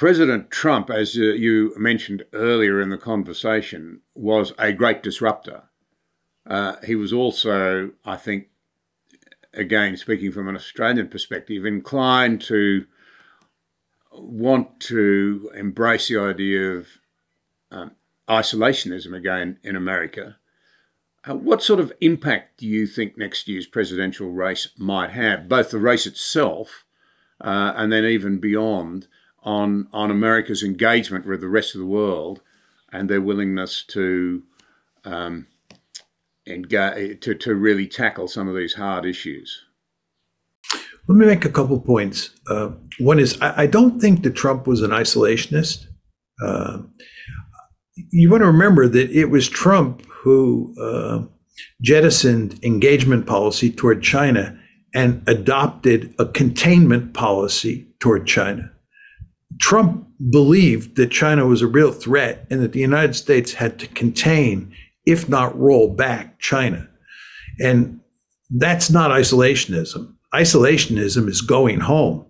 President Trump, as you mentioned earlier in the conversation, was a great disruptor. He was also, I think, again, speaking from an Australian perspective, inclined to want to embrace the idea of isolationism again in America. What sort of impact do you think next year's presidential race might have, both the race itself and then even beyond, on America's engagement with the rest of the world and their willingness to really tackle some of these hard issues? Let me make a couple points. One is, I don't think that Trump was an isolationist. You want to remember that it was Trump who jettisoned engagement policy toward China and adopted a containment policy toward China. Trump believed that China was a real threat and that the United States had to contain, if not roll back, China. And that's not isolationism. Isolationism is going home.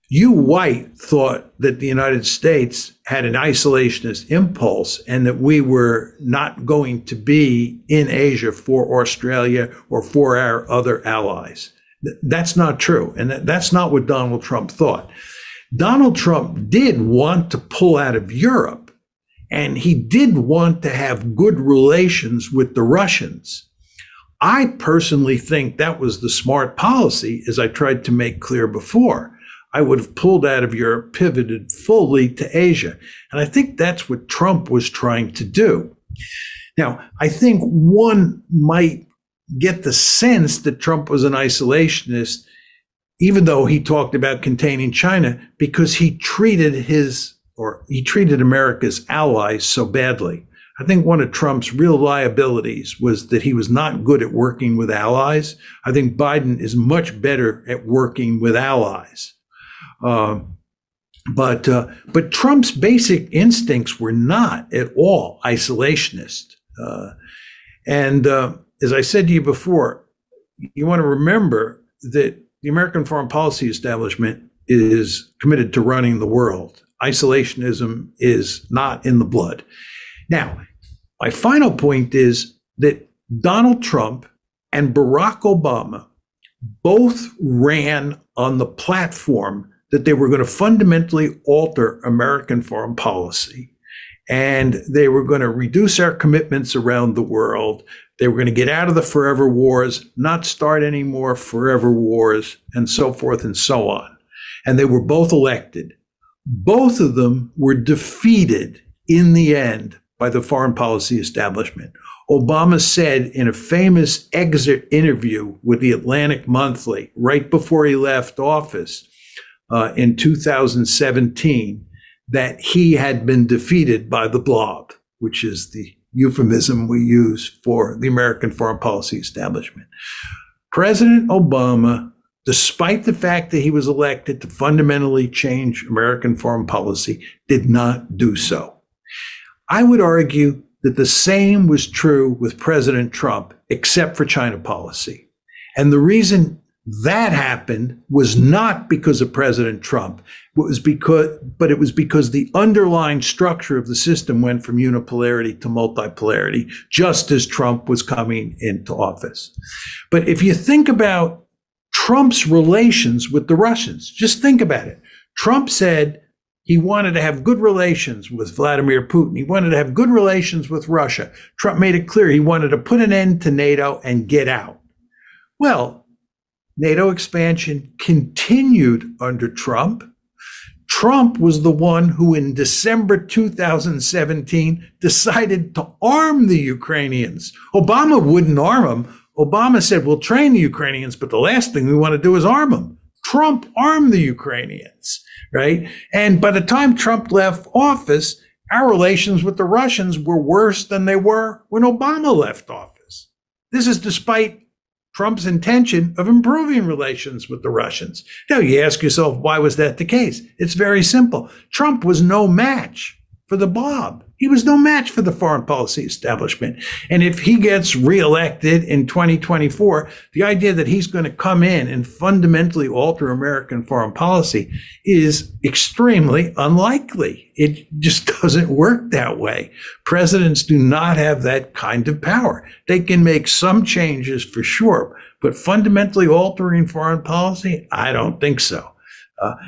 You, White, thought that the United States had an isolationist impulse and that we were not going to be in Asia for Australia or for our other allies. That's not true. And that's not what Donald Trump thought. Donald Trump did want to pull out of Europe, and he did want to have good relations with the Russians. I personally think that was the smart policy, as I tried to make clear before. I would have pulled out of Europe, pivoted fully to Asia. And I think that's what Trump was trying to do. Now, I think one might get the sense that Trump was an isolationist, even though he talked about containing China, because he treated America's allies so badly. I think one of Trump's real liabilities was that he was not good at working with allies. I think Biden is much better at working with allies. But Trump's basic instincts were not at all isolationist. As I said to you before, you want to remember that the American foreign policy establishment is committed to running the world. Isolationism is not in the blood. Now, my final point is that Donald Trump and Barack Obama both ran on the platform that they were going to fundamentally alter American foreign policy. And they were going to reduce our commitments around the world. They were going to get out of the forever wars, not start any more forever wars, and so forth and so on. And they were both elected. Both of them were defeated in the end by the foreign policy establishment. Obama said in a famous exit interview with the Atlantic Monthly right before he left office in 2017 that he had been defeated by the blob, which is the euphemism we use for the American foreign policy establishment. President Obama, despite the fact that he was elected to fundamentally change American foreign policy, did not do so. I would argue that the same was true with President Trump, except for China policy. And the reason that happened was not because of President Trump. It was because the underlying structure of the system went from unipolarity to multipolarity, just as Trump was coming into office. But if you think about Trump's relations with the Russians, just think about it. Trump said he wanted to have good relations with Vladimir Putin. He wanted to have good relations with Russia. Trump made it clear he wanted to put an end to NATO and get out. Well, NATO expansion continued under Trump. Trump was the one who in December 2017 decided to arm the Ukrainians. Obama wouldn't arm them. Obama said, we'll train the Ukrainians, but the last thing we want to do is arm them. Trump armed the Ukrainians, right? And by the time Trump left office, our relations with the Russians were worse than they were when Obama left office. This is despite Trump's intention of improving relations with the Russians. Now, you ask yourself, why was that the case? It's very simple. Trump was no match for the blob. He was no match for the foreign policy establishment. And if he gets reelected in 2024, the idea that he's going to come in and fundamentally alter American foreign policy is extremely unlikely. It just doesn't work that way. Presidents do not have that kind of power. They can make some changes for sure, but fundamentally altering foreign policy, I don't think so.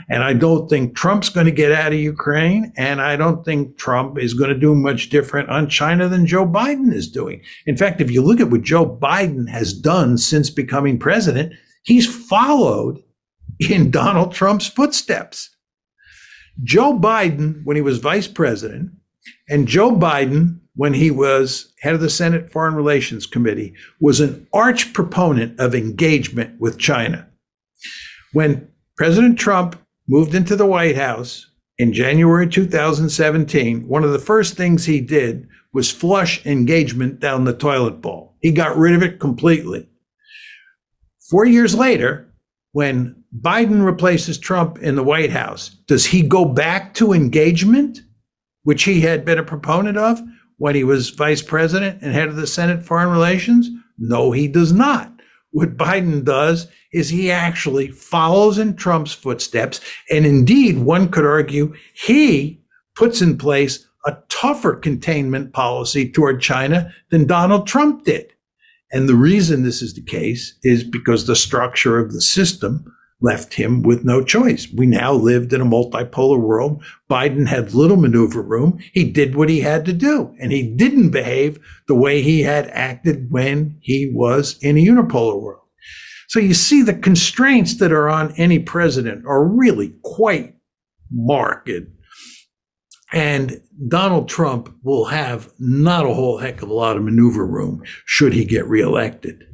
And I don't think Trump's going to get out of Ukraine, and I don't think Trump is going to do much different on China than Joe Biden is doing. In fact, if you look at what Joe Biden has done since becoming president, he's followed in Donald Trump's footsteps. Joe Biden, when he was vice president, and Joe Biden, when he was head of the Senate Foreign Relations Committee, was an arch proponent of engagement with China. When President Trump moved into the White House in January 2017, one of the first things he did was flush engagement down the toilet bowl. He got rid of it completely. 4 years later, when Biden replaces Trump in the White House, does he go back to engagement, which he had been a proponent of when he was vice president and head of the Senate Foreign Relations? No, he does not. What Biden does is he actually follows in Trump's footsteps. And indeed, one could argue he puts in place a tougher containment policy toward China than Donald Trump did. And the reason this is the case is because the structure of the system left him with no choice. We now lived in a multipolar world. Biden had little maneuver room. He did what he had to do, and he didn't behave the way he had acted when he was in a unipolar world. So you see, the constraints that are on any president are really quite marked. And Donald Trump will have not a whole heck of a lot of maneuver room should he get reelected.